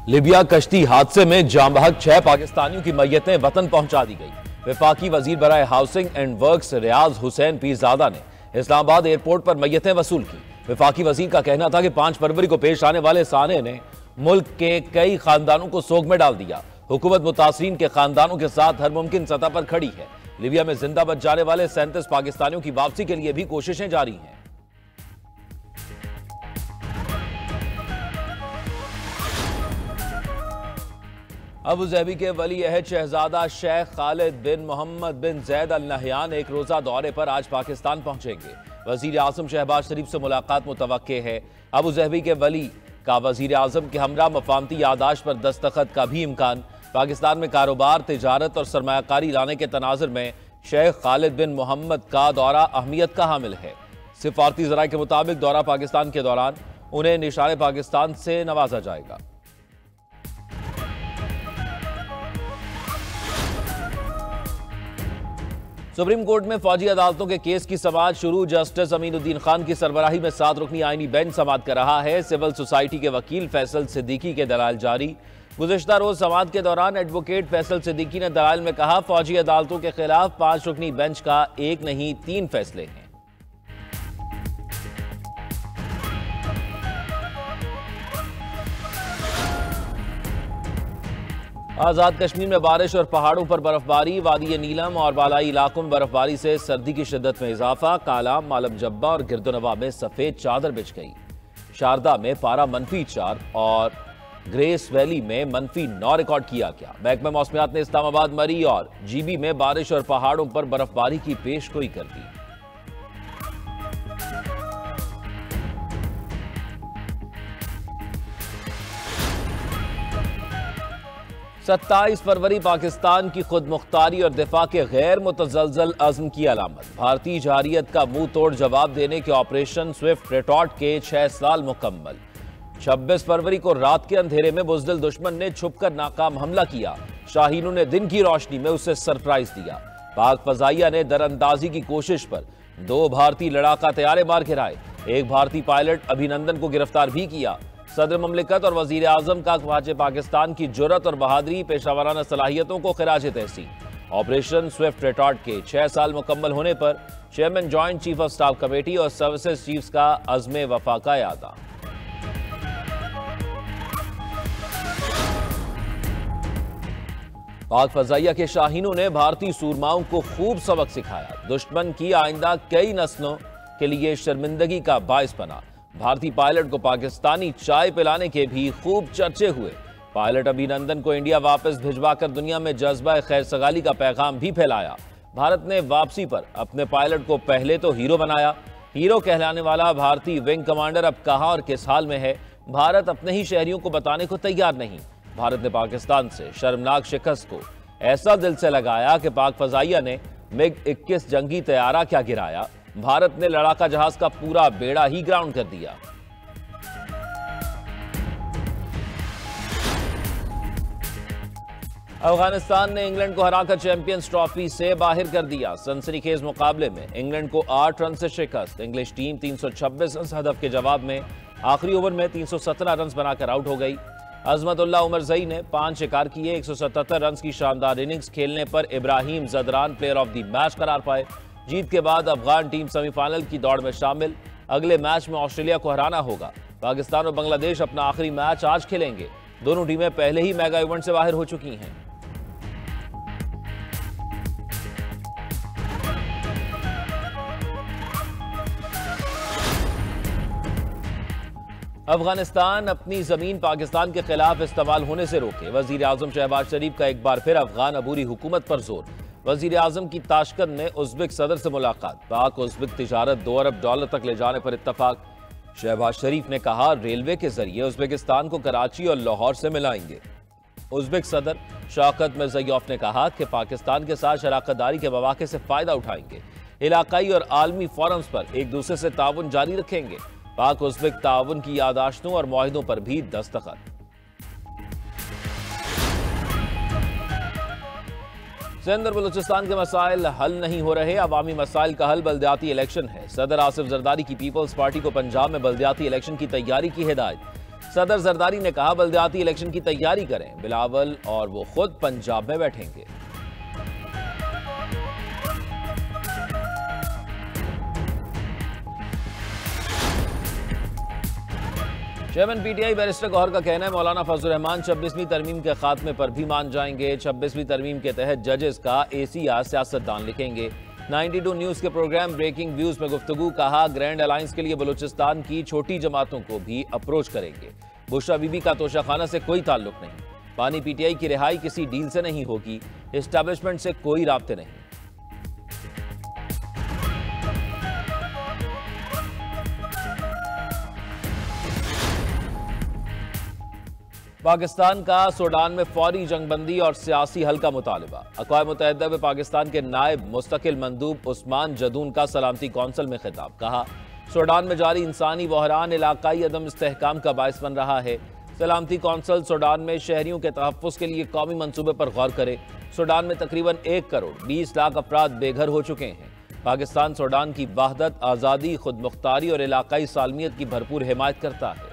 लिबिया कश्ती हादसे में जाम बहक 6 पाकिस्तानियों की मैयतें वतन पहुंचा दी गई। वफाकी वजीर बराए हाउसिंग एंड वर्क्स रियाज हुसैन पीरजादा ने इस्लामाबाद एयरपोर्ट पर मैयतें वसूल की। वफाकी वजीर का कहना था कि 5 फरवरी को पेश आने वाले साने ने मुल्क के कई खानदानों को सोग में डाल दिया। हुकूमत मुतासरीन के खानदानों के साथ हर मुमकिन सतह पर खड़ी है। लिबिया में जिंदा बच जाने वाले 37 पाकिस्तानियों की वापसी के लिए भी कोशिशें जारी हैं। अबू धाबी के वली अहद शहजादा शेख खालिद बिन मोहम्मद बिन जैद अल नहयान एक रोजा दौरे पर आज पाकिस्तान पहुंचेंगे। वजीर आजम शहबाज शरीफ से मुलाकात मुतवक्के है। अबू धाबी के वली का वजीर आजम के हमरा मफामती यादाश्त पर दस्तखत का भी इम्कान। पाकिस्तान में कारोबार, तिजारत और सरमायाकारी लाने के तनाजुर में शेख खालिद बिन मोहम्मद का दौरा अहमियत का हामिल है। सिफारती ज़राए के मुताबिक दौरा पाकिस्तान के दौरान उन्हें निशान पाकिस्तान से नवाजा जाएगा। सुप्रीम कोर्ट में फौजी अदालतों के केस की समाअत शुरू। जस्टिस अमीनुद्दीन खान की सरबराही में 7 रुकनी आईनी बेंच समाअत कर रहा है। सिविल सोसाइटी के वकील फैसल सिद्दीकी के दलाइल जारी। गुज़िश्ता रोज समाअत के दौरान एडवोकेट फैसल सिद्दीकी ने दलाइल में कहा, फौजी अदालतों के खिलाफ 5 रुकनी बेंच का 1 नहीं 3 फैसले हैं। आजाद कश्मीर में बारिश और पहाड़ों पर बर्फबारी। वादी नीलम और बालाई इलाकों में बर्फबारी से सर्दी की शिद्दत में इजाफा। कालाम, मालम जब्बा और गिरदोनवा में सफेद चादर बिछ गई। शारदा में पारा -4 और ग्रेस वैली में -9 रिकॉर्ड किया गया। महकमा मौसमियात ने इस्लामाबाद, मरी और जीबी में बारिश और पहाड़ों पर बर्फबारी की पेशगोई कर दी। सत्ताईस फरवरी पाकिस्तान की खुद मुख्तारी और दिफा के गैर मुतज़लज़ल अज़्म की अलामत। भारतीय जहारियत का मुंह तोड़ जवाब देने के ऑपरेशन स्विफ्ट रिटॉर्ट के 6 साल मुकम्मल। 26 फरवरी को रात के अंधेरे में बुज़दिल दुश्मन ने छुपकर नाकाम हमला किया। शाहीनों ने दिन की रोशनी में उसे सरप्राइज दिया। पाक फजाइया ने दरअंदाजी की कोशिश पर 2 भारतीय लड़ाका तैयारे मार गिराए। एक भारतीय पायलट अभिनंदन को गिरफ्तार भी किया। सदर ममलिकत और वजीर आजम का ख्वाजा पाकिस्तान की जुर्रत और बहादुरी, पेशावराना सलाहियतों को खिराज तहसीन। ऑपरेशन स्विफ्ट रिटॉर्ट के 6 साल मुकम्मल होने पर chairman joint chief of staff committee और सर्विसेज चीफ्स का अज़्म वफा का यादा। पाक फजाइया के शाहीनों ने भारतीय सूरमाओं को खूब सबक सिखाया। दुश्मन की आइंदा कई नस्लों के लिए शर्मिंदगी का बायस बना। भारतीय पायलट को पाकिस्तानी चाय पिलाने के भी खूब चर्चे हुए। पायलट अभिनंदन को इंडिया वापस भिजवाकर दुनिया में जज्बा खैर सगाली का पैगाम भी फैलाया। भारत ने वापसी पर अपने पायलट को पहले तो हीरो बनाया। हीरो कहलाने वाला भारतीय विंग कमांडर अब कहां और किस हाल में है, भारत अपने ही शहरियों को बताने को तैयार नहीं। भारत ने पाकिस्तान से शर्मनाक शिकस्त को ऐसा दिल से लगाया कि पाक फजाइया ने MiG-21 जंगी तैयारा क्या गिराया। भारत ने लड़ाका जहाज का पूरा बेड़ा ही ग्राउंड कर दिया। अफगानिस्तान ने इंग्लैंड को हराकर चैंपियंस ट्रॉफी से बाहर कर दिया। सनसनीखेज मुकाबले में इंग्लैंड को 8 रन से शिकस्त। इंग्लिश टीम 326 रन हदफ के जवाब में आखिरी ओवर में 317 रन बनाकर आउट हो गई। अजमतुल्लाह उमरजई ने 5 शिकार किए। 177 रन की शानदार इनिंग्स खेलने पर Ibrahim Zadran player of the match करार पाए। जीत के बाद अफगान टीम सेमीफाइनल की दौड़ में शामिल। अगले मैच में ऑस्ट्रेलिया को हराना होगा। पाकिस्तान और बांग्लादेश अपना आखिरी मैच आज खेलेंगे। दोनों टीमें पहले ही मेगा इवेंट से बाहर हो चुकी हैं। अफगानिस्तान अपनी जमीन पाकिस्तान के खिलाफ इस्तेमाल होने से रोके। वजीर आजम शहबाज शरीफ का एक बार फिर अफगान अबूरी हुकूमत पर जोर। वजीर आजम की ताशकंद में उज़्बेक सदर से मुलाकात। पाक उज़्बेक तिजारत $2 अरब तक ले जाने पर इत्तफाक। शहबाज शरीफ ने कहा, रेलवे के जरिए उज़्बेकिस्तान को कराची और लाहौर से मिलाएंगे। उज़्बेक सदर शौकत मिर्ज़ायोफ ने कहा कि पाकिस्तान के साथ शराकतदारी के मौके से फायदा उठाएंगे। इलाकाई और आलमी फोरम्स पर एक दूसरे से ताउन जारी रखेंगे। पाक उज़्बेक ताउन की यादाश्तों और मुआहिदों पर भी दस्तखत। सिंध और बलूचिस्तान के मसाइल हल नहीं हो रहे। अवामी मसाइल का हल बल्दियाती इलेक्शन है। सदर आसिफ जरदारी की पीपल्स पार्टी को पंजाब में बल्दियाती इलेक्शन की तैयारी की हिदायत। सदर जरदारी ने कहा बल्दियाती इलेक्शन की तैयारी करें, बिलावल और वो खुद पंजाब में बैठेंगे। चेयरमैन पीटीआई बैरिस्टर गौहर का कहना है मौलाना फजल रहमान 26वीं तरमीम के खात्मे पर भी मान जाएंगे। 26वीं तरमीम के तहत जजेस का एसीआर सियासतदान लिखेंगे। 92 न्यूज के प्रोग्राम ब्रेकिंग व्यूज में गुफ्तगू, कहा ग्रैंड अलायंस के लिए बलूचिस्तान की छोटी जमातों को भी अप्रोच करेंगे। बुशरा बीबी का तोशाखाना से कोई ताल्लुक नहीं। पानी पीटीआई की रिहाई किसी डील से नहीं होगी। एस्टैब्लिशमेंट से कोई राब्ते नहीं। पाकिस्तान का सूडान में फौरी जंगबंदी और सियासी हल का मुतालबा। अक़वाम मुत्तहिदा में पाकिस्तान के नायब मुस्तकिल मंदूब उस्मान जदून का सलामती कौंसिल में खिताब, कहा सूडान में जारी इंसानी बहरान इलाकाई अदम इस्तेहकाम का बायस बन रहा है। सलामती कौंसिल सूडान में शहरियों के तहफ़्फ़ुज़ के लिए कौमी मंसूबे पर गौर करे। सूडान में तकरीबन 1 करोड़ 20 लाख अफराद बेघर हो चुके हैं। पाकिस्तान सूडान की वहदत, आज़ादी, खुद मुख्तारी और इलाकाई सालमियत की भरपूर हिमायत करता है।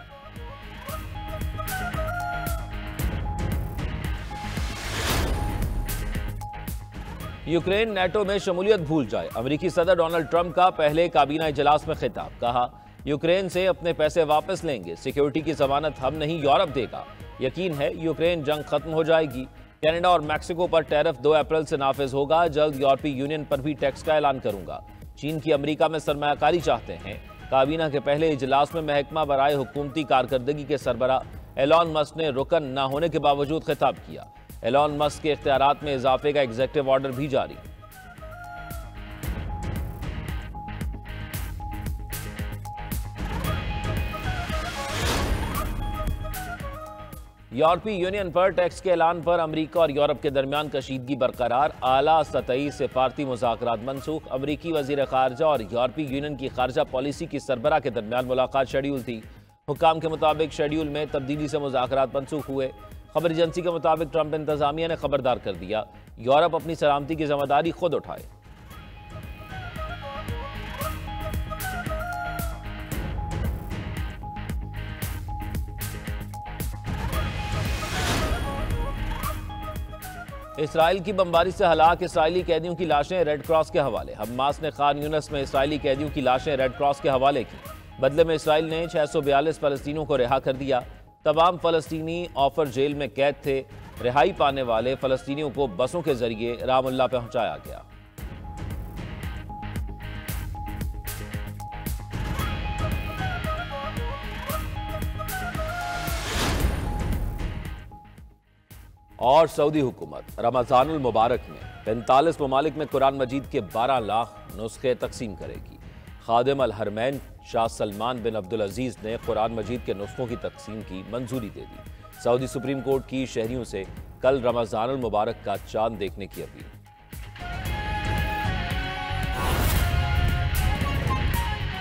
यूक्रेन नेटो में शमूलियत भूल जाए, अमेरिकी सदर डोनाल्ड ट्रंप का पहले काबीना इजलास में खिताब, कहा यूक्रेन से अपने पैसे वापस लेंगे, सिक्योरिटी की जमानत हम नहीं यूरोप देगा। यकीन है यूक्रेन जंग खत्म हो जाएगी। कनाडा और मैक्सिको पर टैरिफ 2 अप्रैल से नाफिज होगा। जल्द यूरोपीय यूनियन पर भी टैक्स का ऐलान करूंगा। चीन की अमेरिका में सरमायाकारी चाहते हैं। काबीना के पहले इजलास में महकमा बराए हुकूमती कारकर्दगी के सरबरा एलॉन मस्क ने रुकन न होने के बावजूद खिताब किया। एलॉन मस्क के इख्तियारात में इजाफे का एग्जीक्यूटिव ऑर्डर भी जारी। यूरोपीय यूनियन पर टैक्स के ऐलान पर अमेरिका और यूरोप के दरमियान कशीदगी बरकरार। आला सतही सिफारती मुज़ाकरात मनसूख। अमेरिकी वज़ीर ख़ारजा और यूरोपीय यूनियन की ख़ारजा पॉलिसी की सरबराह के दरमियान मुलाकात शेड्यूल थी। हुक्काम के मुताबिक शेड्यूल में तब्दीली से मुज़ाकरात मनसूख हुए। खबर एजेंसी के मुताबिक ट्रंप इंतजामिया ने खबरदार कर दिया, यूरोप अपनी सलामती की जिम्मेदारी खुद उठाए। इसराइल की बमबारी से हलाक इसराइली कैदियों की लाशें रेड क्रॉस के हवाले। हमास ने खान यूनस में इसराइली कैदियों की लाशें रेड क्रॉस के हवाले की। बदले में इसराइल ने 642 फलस्तीनियों को रिहा कर दिया। तमाम फलस्तीनी ऑफर जेल में कैद थे। रिहाई पाने वाले फलस्तीनियों को बसों के जरिए रामुल्ला पहुंचाया गया। और सऊदी हुकूमत रमजानुल मुबारक में 45 ममालिक में कुरान मजीद के 12 लाख नुस्खे तकसीम करेगी। खादिम अल हरमैन शाह सलमान बिन अब्दुल अजीज ने कुरान मजीद के नुस्खों की तकसीम की मंजूरी दे दी। सऊदी सुप्रीम कोर्ट की शहरियों से कल रमजानुल मुबारक का चांद देखने की अपील।